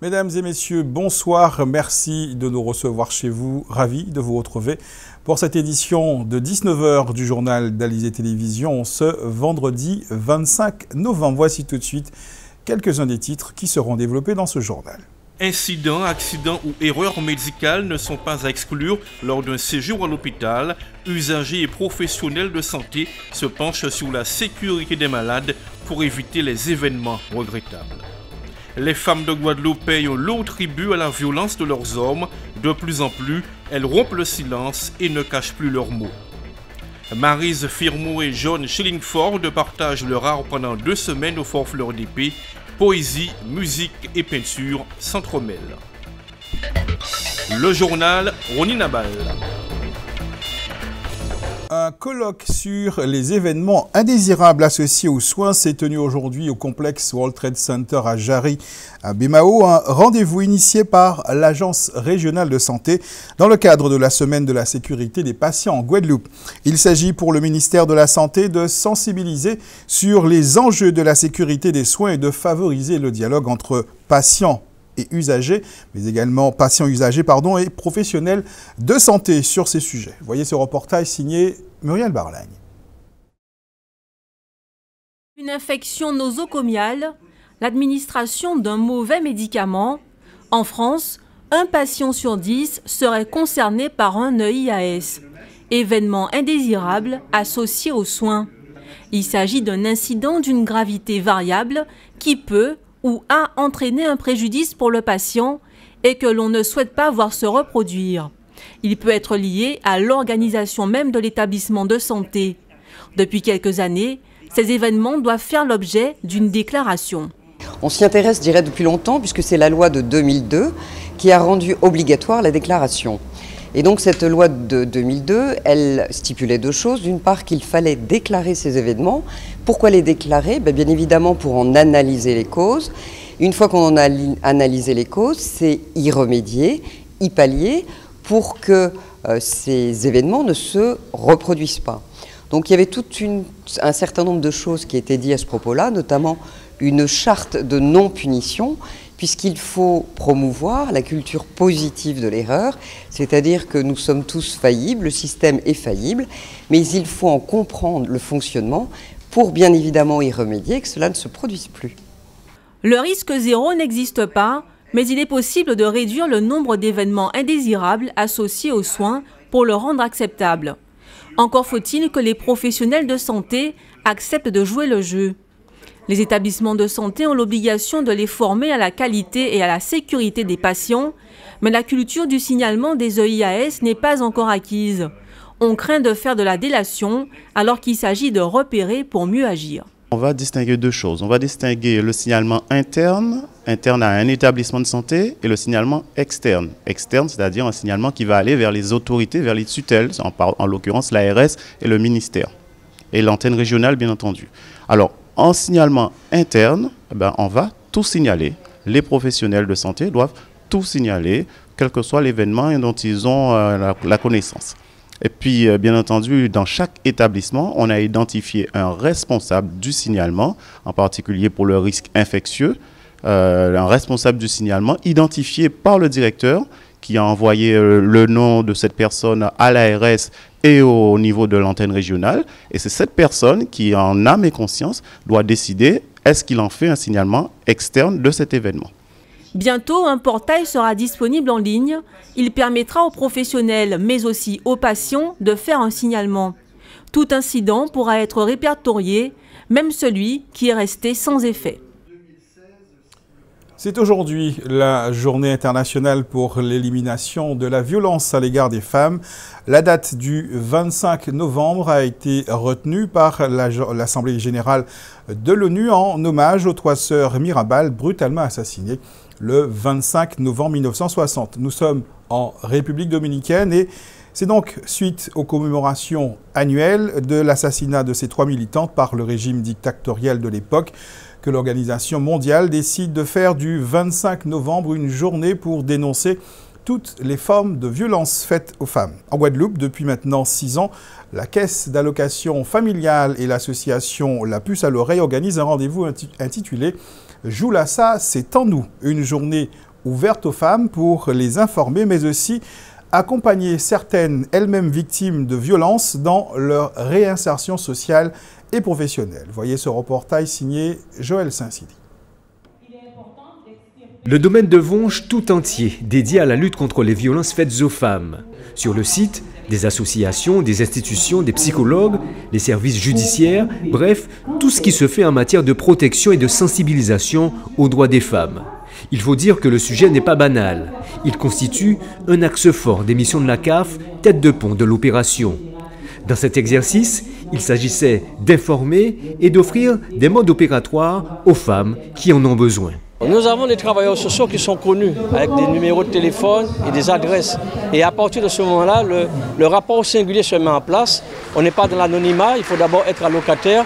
Mesdames et messieurs, bonsoir. Merci de nous recevoir chez vous. Ravi de vous retrouver pour cette édition de 19h du journal d'Alizé Télévision ce vendredi 25 novembre. Voici tout de suite quelques-uns des titres qui seront développés dans ce journal. Incidents, accidents ou erreurs médicales ne sont pas à exclure lors d'un séjour à l'hôpital. Usagers et professionnels de santé se penchent sur la sécurité des malades pour éviter les événements regrettables. Les femmes de Guadeloupe payent un lourd tribut à la violence de leurs hommes. De plus en plus, elles rompent le silence et ne cachent plus leurs mots. Maryse Firmo et John Schillingford partagent leur art pendant 2 semaines au Fort Fleur d'Épée. Poésie, musique et peinture s'entremêlent. Le journal Roni Nabal. Un colloque sur les événements indésirables associés aux soins s'est tenu aujourd'hui au complexe World Trade Center à Jarry, à Bémao. Un rendez-vous initié par l'Agence régionale de santé dans le cadre de la semaine de la sécurité des patients en Guadeloupe. Il s'agit pour le ministère de la Santé de sensibiliser sur les enjeux de la sécurité des soins et de favoriser le dialogue entre patients et usagers, mais également patients usagers et professionnels de santé sur ces sujets. Voyez ce reportage signé Muriel Barlagne. Une infection nosocomiale, l'administration d'un mauvais médicament. En France, un patient sur 10 serait concerné par un EIAS, événement indésirable associé aux soins. Il s'agit d'un incident d'une gravité variable qui peut ou a entraîné un préjudice pour le patient et que l'on ne souhaite pas voir se reproduire. Il peut être lié à l'organisation même de l'établissement de santé. Depuis quelques années, ces événements doivent faire l'objet d'une déclaration. On s'y intéresse, je dirais, depuis longtemps, puisque c'est la loi de 2002 qui a rendu obligatoire la déclaration. Et donc cette loi de 2002, elle stipulait 2 choses. D'une part, qu'il fallait déclarer ces événements. Pourquoi les déclarer ? Bien évidemment pour en analyser les causes. Une fois qu'on en a analysé les causes, c'est y remédier, y pallier pour que ces événements ne se reproduisent pas. Donc il y avait un certain nombre de choses qui étaient dites à ce propos-là, notamment une charte de non-punition, puisqu'il faut promouvoir la culture positive de l'erreur, c'est-à-dire que nous sommes tous faillibles, le système est faillible, mais il faut en comprendre le fonctionnement pour bien évidemment y remédier et que cela ne se produise plus. Le risque zéro n'existe pas, mais il est possible de réduire le nombre d'événements indésirables associés aux soins pour le rendre acceptable. Encore faut-il que les professionnels de santé acceptent de jouer le jeu. Les établissements de santé ont l'obligation de les former à la qualité et à la sécurité des patients, mais la culture du signalement des EIAS n'est pas encore acquise. On craint de faire de la délation alors qu'il s'agit de repérer pour mieux agir. On va distinguer 2 choses. On va distinguer le signalement interne à un établissement de santé, et le signalement externe. Externe, c'est-à-dire un signalement qui va aller vers les autorités, vers les tutelles, en l'occurrence l'ARS et le ministère, et l'antenne régionale bien entendu. Alors, en signalement interne, on va tout signaler. Les professionnels de santé doivent tout signaler, quel que soit l'événement dont ils ont la connaissance. Et puis, bien entendu, dans chaque établissement, on a identifié un responsable du signalement, en particulier pour le risque infectieux, un responsable du signalement identifié par le directeur qui a envoyé le nom de cette personne à l'ARS et au niveau de l'antenne régionale. Et c'est cette personne qui, en âme et conscience, doit décider est-ce qu'il en fait un signalement externe de cet événement. Bientôt, un portail sera disponible en ligne. Il permettra aux professionnels, mais aussi aux patients, de faire un signalement. Tout incident pourra être répertorié, même celui qui est resté sans effet. C'est aujourd'hui la journée internationale pour l'élimination de la violence à l'égard des femmes. La date du 25 novembre a été retenue par l'Assemblée générale de l'ONU en hommage aux 3 sœurs Mirabal brutalement assassinées le 25 novembre 1960. Nous sommes en République dominicaine et c'est donc suite aux commémorations annuelles de l'assassinat de ces 3 militantes par le régime dictatorial de l'époque que l'Organisation mondiale décide de faire du 25 novembre une journée pour dénoncer toutes les formes de violence faites aux femmes. En Guadeloupe, depuis maintenant 6 ans, la Caisse d'allocation familiale et l'association La Puce à l'oreille organisent un rendez-vous intitulé « Joulassa, c'est en nous », une journée ouverte aux femmes pour les informer, mais aussi accompagner certaines elles-mêmes victimes de violences dans leur réinsertion sociale et professionnelle. Voyez ce reportage signé Joël Saint-Sidi. Le domaine de Vonge tout entier dédié à la lutte contre les violences faites aux femmes. Sur le site, des associations, des institutions, des psychologues, les services judiciaires, bref, tout ce qui se fait en matière de protection et de sensibilisation aux droits des femmes. Il faut dire que le sujet n'est pas banal. Il constitue un axe fort des missions de la CAF, tête de pont de l'opération. Dans cet exercice, il s'agissait d'informer et d'offrir des modes opératoires aux femmes qui en ont besoin. Nous avons des travailleurs sociaux qui sont connus avec des numéros de téléphone et des adresses. Et à partir de ce moment-là, le rapport singulier se met en place. On n'est pas dans l'anonymat, il faut d'abord être allocataire.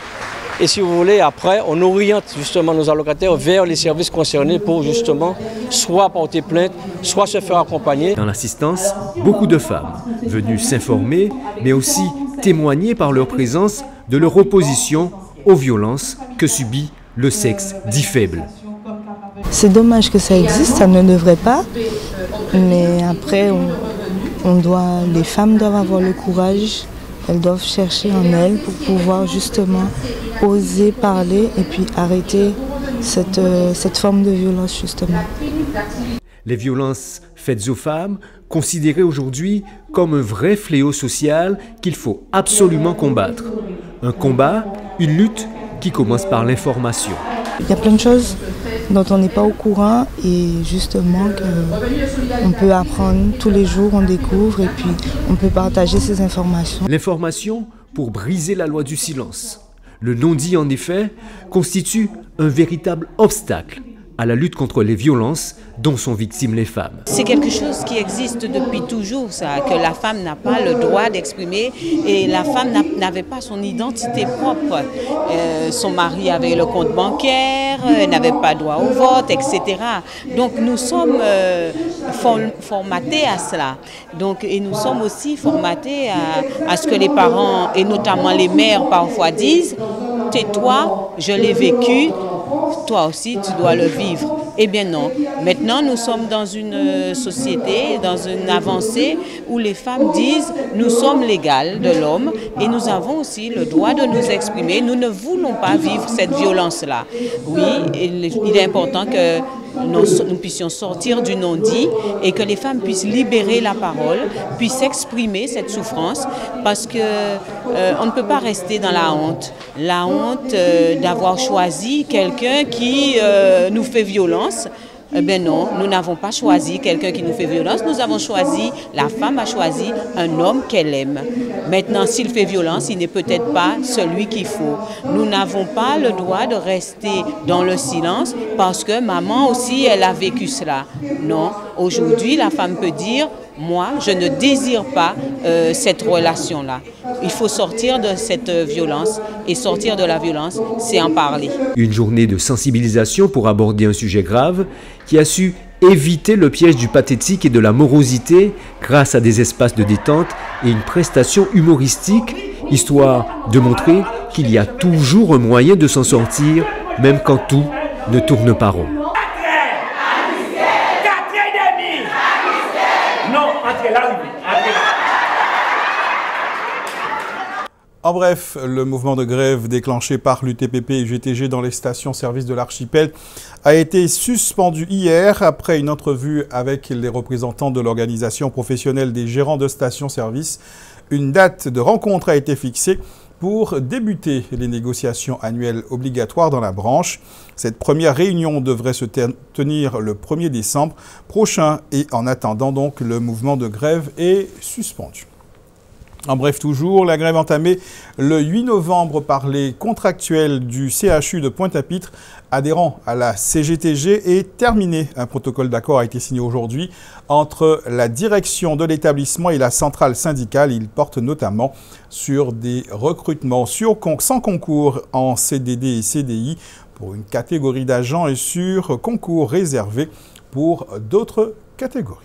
Et si vous voulez, après, on oriente justement nos allocataires vers les services concernés pour justement soit porter plainte, soit se faire accompagner. Dans l'assistance, beaucoup de femmes venues s'informer, mais aussi témoigner par leur présence de leur opposition aux violences que subit le sexe dit faible. C'est dommage que ça existe, ça ne devrait pas, mais après, les femmes doivent avoir le courage, elles doivent chercher en elles pour pouvoir justement oser parler et puis arrêter cette forme de violence justement. Les violences faites aux femmes, considérées aujourd'hui comme un vrai fléau social qu'il faut absolument combattre. Un combat, une lutte qui commence par l'information. Il y a plein de choses dont on n'est pas au courant et justement qu'on peut apprendre tous les jours, on découvre et puis on peut partager ces informations. L'information pour briser la loi du silence. Le non-dit, en effet, constitue un véritable obstacle à la lutte contre les violences dont sont victimes les femmes. C'est quelque chose qui existe depuis toujours, ça, que la femme n'a pas le droit d'exprimer et la femme n'avait pas son identité propre. Son mari avait le compte bancaire, n'avait pas droit au vote, etc. Donc nous sommes formatés à cela. Donc, et nous sommes aussi formatés à ce que les parents, et notamment les mères parfois disent « tais-toi, je l'ai vécu ». Toi aussi, tu dois le vivre. Eh bien non. Maintenant, nous sommes dans une société, dans une avancée où les femmes disent « nous sommes l'égale de l'homme et nous avons aussi le droit de nous exprimer. Nous ne voulons pas vivre cette violence-là. » Oui, il est important que nous puissions sortir du non-dit et que les femmes puissent libérer la parole, puissent exprimer cette souffrance parce que on ne peut pas rester dans la honte. La honte d'avoir choisi quelqu'un qui nous fait violence. Eh bien non, nous n'avons pas choisi quelqu'un qui nous fait violence, nous avons choisi, la femme a choisi un homme qu'elle aime. Maintenant, s'il fait violence, il n'est peut-être pas celui qu'il faut. Nous n'avons pas le droit de rester dans le silence parce que maman aussi, elle a vécu cela. Non, aujourd'hui, la femme peut dire, moi, je ne désire pas cette relation-là. Il faut sortir de cette violence et sortir de la violence, c'est en parler. Une journée de sensibilisation pour aborder un sujet grave qui a su éviter le piège du pathétique et de la morosité grâce à des espaces de détente et une prestation humoristique, histoire de montrer qu'il y a toujours un moyen de s'en sortir, même quand tout ne tourne pas rond. En bref, le mouvement de grève déclenché par l'UTPP et GTG dans les stations-service de l'archipel a été suspendu hier après une entrevue avec les représentants de l'organisation professionnelle des gérants de stations-service. Une date de rencontre a été fixée pour débuter les négociations annuelles obligatoires dans la branche. Cette première réunion devrait se tenir le 1er décembre prochain et en attendant donc le mouvement de grève est suspendu. En bref, toujours, la grève entamée le 8 novembre par les contractuels du CHU de Pointe-à-Pitre adhérant à la CGTG est terminée. Un protocole d'accord a été signé aujourd'hui entre la direction de l'établissement et la centrale syndicale. Il porte notamment sur des recrutements sans concours en CDD et CDI pour une catégorie d'agents et sur concours réservés pour d'autres catégories.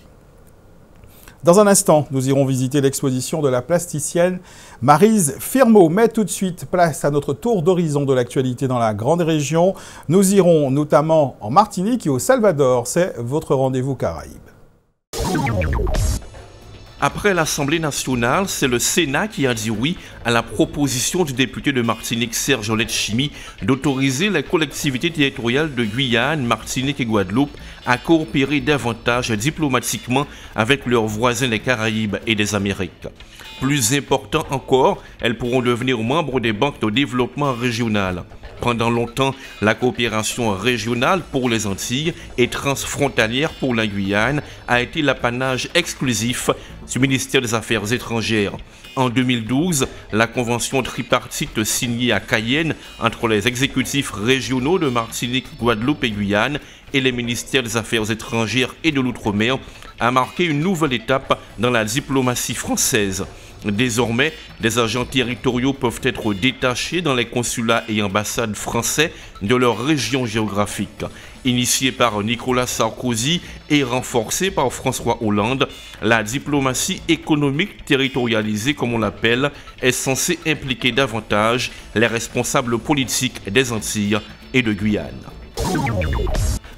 Dans un instant, nous irons visiter l'exposition de la plasticienne Maryse Firmo. Mais tout de suite, place à notre tour d'horizon de l'actualité dans la grande région. Nous irons notamment en Martinique et au Salvador. C'est votre rendez-vous Caraïbes. Après l'Assemblée nationale, c'est le Sénat qui a dit oui à la proposition du député de Martinique Serge Letchimy d'autoriser les collectivités territoriales de Guyane, Martinique et Guadeloupe à coopérer davantage diplomatiquement avec leurs voisins des Caraïbes et des Amériques. Plus important encore, elles pourront devenir membres des banques de développement régionales. Pendant longtemps, la coopération régionale pour les Antilles et transfrontalière pour la Guyane a été l'apanage exclusif du ministère des Affaires étrangères. En 2012, la convention tripartite signée à Cayenne entre les exécutifs régionaux de Martinique, Guadeloupe et Guyane et les ministères des Affaires étrangères et de l'Outre-mer a marqué une nouvelle étape dans la diplomatie française. Désormais, des agents territoriaux peuvent être détachés dans les consulats et ambassades français de leur région géographique. Initiée par Nicolas Sarkozy et renforcée par François Hollande, la diplomatie économique territorialisée, comme on l'appelle, est censée impliquer davantage les responsables politiques des Antilles et de Guyane.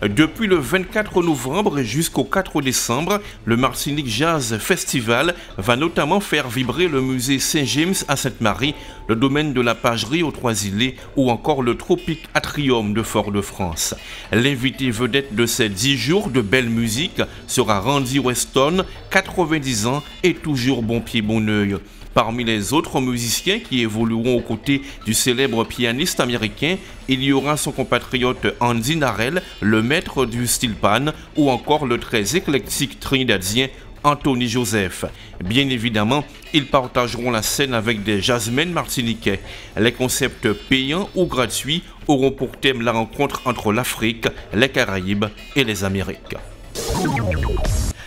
Depuis le 24 novembre jusqu'au 4 décembre, le Martinique Jazz Festival va notamment faire vibrer le musée Saint-James à Sainte-Marie, le domaine de la Pagerie aux Trois-Îlets ou encore le Tropic Atrium de Fort-de-France. L'invité vedette de ces 10 jours de belle musique sera Randy Weston, 90 ans et toujours bon pied bon oeil. Parmi les autres musiciens qui évolueront aux côtés du célèbre pianiste américain, il y aura son compatriote Andy Narell, le maître du style pan, ou encore le très éclectique trinidadien Anthony Joseph. Bien évidemment, ils partageront la scène avec des jazzmen martiniquais. Les concepts payants ou gratuits auront pour thème la rencontre entre l'Afrique, les Caraïbes et les Amériques.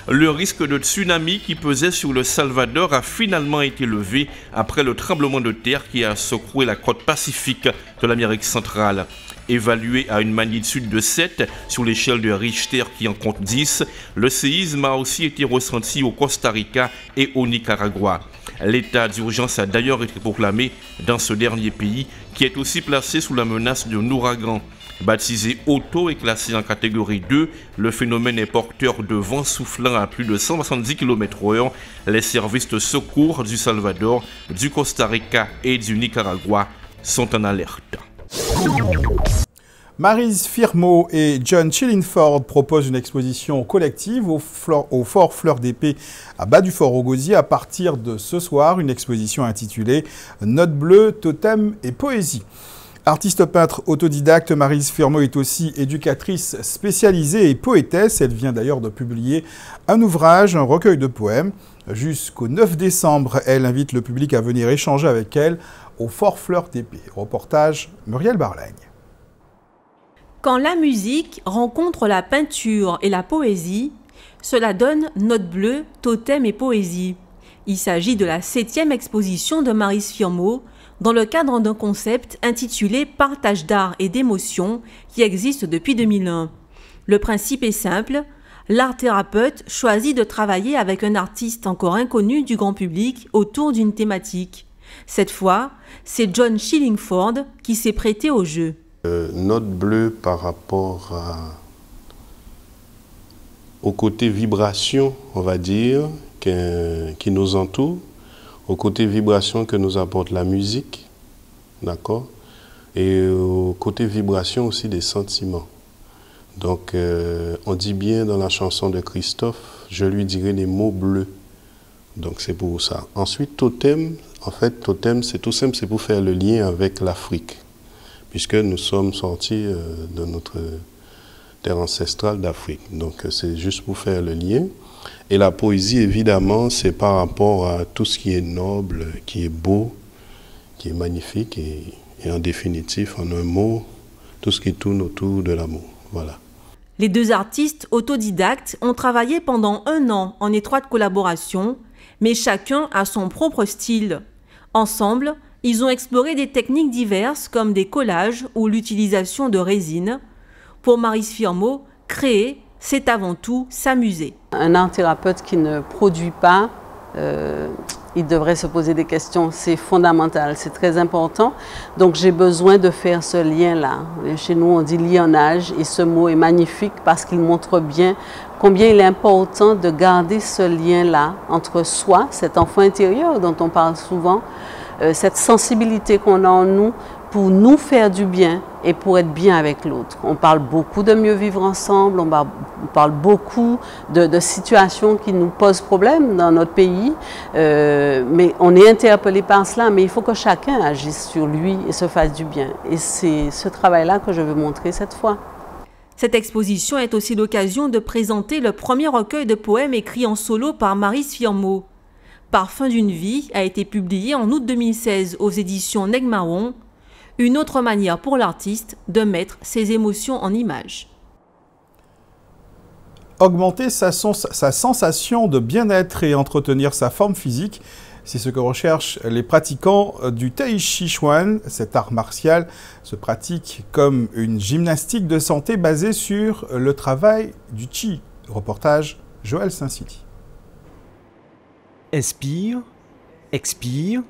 Le risque de tsunami qui pesait sur le Salvador a finalement été levé après le tremblement de terre qui a secoué la côte pacifique de l'Amérique centrale. Évalué à une magnitude de 7 sur l'échelle de Richter qui en compte 10, le séisme a aussi été ressenti au Costa Rica et au Nicaragua. L'état d'urgence a d'ailleurs été proclamé dans ce dernier pays qui est aussi placé sous la menace d'un ouragan. Baptisé Otto et classé en catégorie 2, le phénomène est porteur de vents soufflant à plus de 170 km/h. Les services de secours du Salvador, du Costa Rica et du Nicaragua sont en alerte. Maryse Firmo et John Chillingford proposent une exposition collective au Fort Fleur d'Épée à Bas du Fort au Gosier à partir de ce soir, une exposition intitulée Notes bleues, totem et poésie. Artiste peintre autodidacte, Maryse Firmo est aussi éducatrice spécialisée et poétesse. Elle vient d'ailleurs de publier un ouvrage, un recueil de poèmes. Jusqu'au 9 décembre, elle invite le public à venir échanger avec elle au Fort Fleur d'Épée. Reportage Muriel Barlagne. Quand la musique rencontre la peinture et la poésie, cela donne Notes bleues, totem et poésie. Il s'agit de la 7e exposition de Maryse Firmo, dans le cadre d'un concept intitulé « Partage d'art et d'émotions » qui existe depuis 2001. Le principe est simple, l'art-thérapeute choisit de travailler avec un artiste encore inconnu du grand public autour d'une thématique. Cette fois, c'est John Chillingford qui s'est prêté au jeu. Notes bleues par rapport au côté vibration, on va dire, qui nous entoure, au côté vibration que nous apporte la musique, d'accord, et au côté vibration aussi des sentiments. Donc, on dit bien dans la chanson de Christophe, je lui dirai les mots bleus. Donc, c'est pour ça. Ensuite, totem, en fait, totem, c'est tout simple, c'est pour faire le lien avec l'Afrique, puisque nous sommes sortis de notre terre ancestrale d'Afrique. Donc, c'est juste pour faire le lien. Et la poésie, évidemment, c'est par rapport à tout ce qui est noble, qui est beau, qui est magnifique et en définitive, en un mot, tout ce qui tourne autour de l'amour. Voilà. Les deux artistes autodidactes ont travaillé pendant 1 an en étroite collaboration, mais chacun a son propre style. Ensemble, ils ont exploré des techniques diverses comme des collages ou l'utilisation de résine. Pour Maryse Firmo, créer c'est avant tout s'amuser. Un art-thérapeute qui ne produit pas, il devrait se poser des questions. C'est fondamental, c'est très important. Donc j'ai besoin de faire ce lien-là. Chez nous, on dit lionnage et ce mot est magnifique parce qu'il montre bien combien il est important de garder ce lien-là entre soi, cet enfant intérieur dont on parle souvent, cette sensibilité qu'on a en nous pour nous faire du bien et pour être bien avec l'autre. On parle beaucoup de mieux vivre ensemble, on parle beaucoup de situations qui nous posent problème dans notre pays, mais on est interpellé par cela, mais il faut que chacun agisse sur lui et se fasse du bien. Et c'est ce travail-là que je veux montrer cette fois. Cette exposition est aussi l'occasion de présenter le premier recueil de poèmes écrits en solo par Maryse Firmeau. Parfum d'une vie a été publié en août 2016 aux éditions Negmaron, une autre manière pour l'artiste de mettre ses émotions en images. Augmenter sa sensation de bien-être et entretenir sa forme physique, c'est ce que recherchent les pratiquants du Tai Chi Chuan. Cet art martial se pratique comme une gymnastique de santé basée sur le travail du Qi. Reportage Joël Saint-City. Inspire, expire,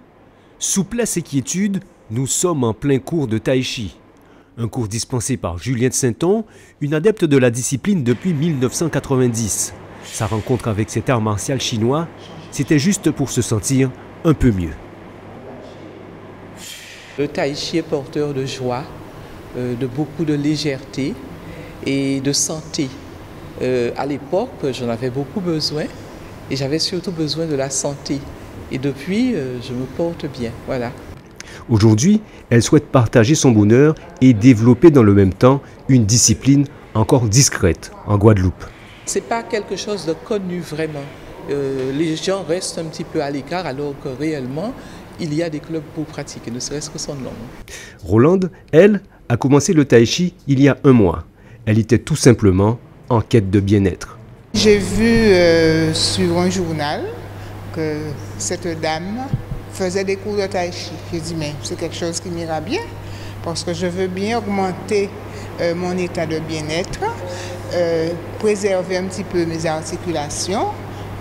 souplesse et quiétude, nous sommes en plein cours de Tai Chi. Un cours dispensé par Juliette Sainton, une adepte de la discipline depuis 1990. Sa rencontre avec cet art martial chinois, c'était juste pour se sentir un peu mieux. Le Tai Chi est porteur de joie, de beaucoup de légèreté et de santé. À l'époque, j'en avais beaucoup besoin et j'avais surtout besoin de la santé. Et depuis, je me porte bien. Voilà. Aujourd'hui, elle souhaite partager son bonheur et développer dans le même temps une discipline encore discrète en Guadeloupe. Ce n'est pas quelque chose de connu vraiment. Les gens restent un petit peu à l'écart alors que réellement, il y a des clubs pour pratiquer, ne serait-ce que son nom. Rolande, elle, a commencé le Tai Chi il y a 1 mois. Elle était tout simplement en quête de bien-être. J'ai vu sur un journal que cette dame faisait des cours de Tai Chi. J'ai dit, mais c'est quelque chose qui m'ira bien parce que je veux bien augmenter mon état de bien-être, préserver un petit peu mes articulations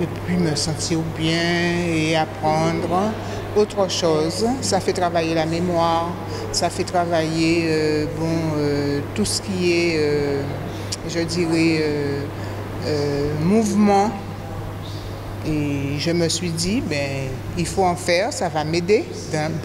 et puis me sentir bien et apprendre autre chose. Ça fait travailler la mémoire, ça fait travailler tout ce qui est, je dirais, mouvement. Et je me suis dit, il faut en faire, ça va m'aider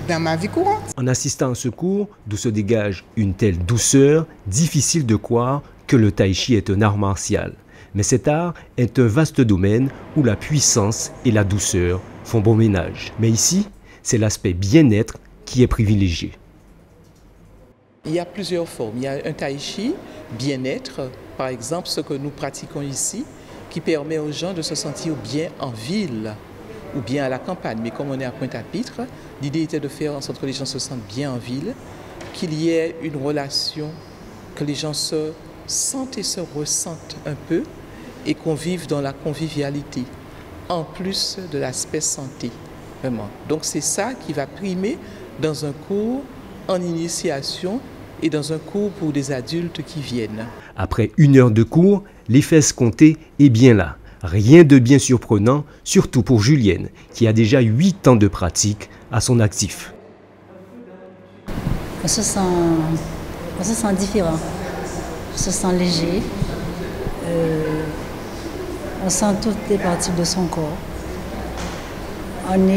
dans ma vie courante. En assistant à ce cours, d'où se dégage une telle douceur, difficile de croire que le Tai Chi est un art martial. Mais cet art est un vaste domaine où la puissance et la douceur font bon ménage. Mais ici, c'est l'aspect bien-être qui est privilégié. Il y a plusieurs formes. Il y a un Tai Chi bien-être, par exemple ce que nous pratiquons ici, qui permet aux gens de se sentir bien en ville ou bien à la campagne. Mais comme on est à Pointe-à-Pitre, l'idée était de faire en sorte que les gens se sentent bien en ville, qu'il y ait une relation, que les gens se sentent et se ressentent un peu et qu'on vive dans la convivialité, en plus de l'aspect santé, vraiment. Donc c'est ça qui va primer dans un cours en initiation et dans un cours pour des adultes qui viennent. Après 1 heure de cours, l'effet escompté est bien là. Rien de bien surprenant, surtout pour Julienne, qui a déjà 8 ans de pratique à son actif. On se sent différent, on se sent léger, on sent toutes les parties de son corps. On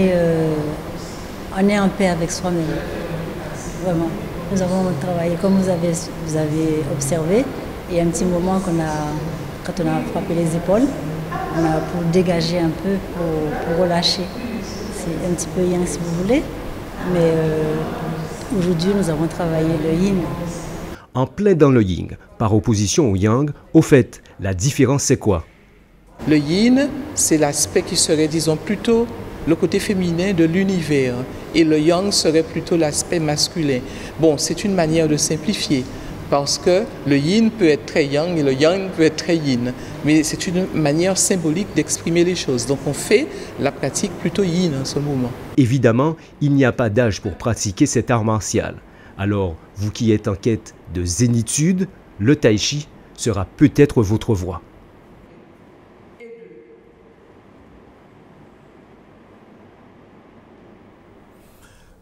est en paix avec soi-même, vraiment. Nous avons travaillé, comme vous avez observé, il y a un petit moment quand on a frappé les épaules, pour dégager un peu, pour relâcher. C'est un petit peu yang si vous voulez, mais aujourd'hui nous avons travaillé le yin. En plein dans le yin, par opposition au yang, au fait, la différence c'est quoi? Le yin, c'est l'aspect qui serait, disons, plutôt le côté féminin de l'univers. Et le yang serait plutôt l'aspect masculin. Bon, c'est une manière de simplifier, parce que le yin peut être très yang et le yang peut être très yin. Mais c'est une manière symbolique d'exprimer les choses. Donc on fait la pratique plutôt yin en ce moment. Évidemment, il n'y a pas d'âge pour pratiquer cet art martial. Alors, vous qui êtes en quête de zénitude, le Tai Chi sera peut-être votre voie.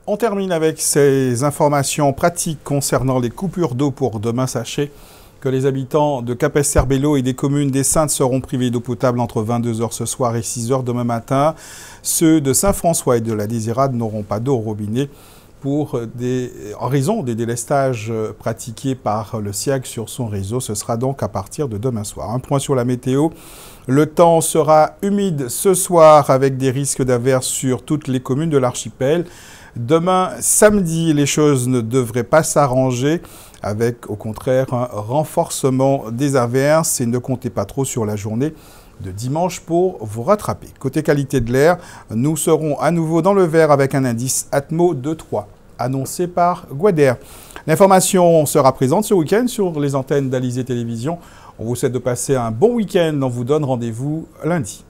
On termine avec ces informations pratiques concernant les coupures d'eau pour demain. Sachez que les habitants de Capes-Serbello et des communes des Saintes seront privés d'eau potable entre 22h ce soir et 6h demain matin. Ceux de Saint-François et de la Désirade n'auront pas d'eau au robinet en raison des délestages pratiqués par le SIAG sur son réseau. Ce sera donc à partir de demain soir. Un point sur la météo. Le temps sera humide ce soir avec des risques d'averses sur toutes les communes de l'archipel. Demain, samedi, les choses ne devraient pas s'arranger avec, au contraire, un renforcement des averses et ne comptez pas trop sur la journée de dimanche pour vous rattraper. Côté qualité de l'air, nous serons à nouveau dans le vert avec un indice Atmo de 3, annoncé par Guader. L'information sera présente ce week-end sur les antennes d'Alizé Télévision. On vous souhaite de passer un bon week-end. On vous donne rendez-vous lundi.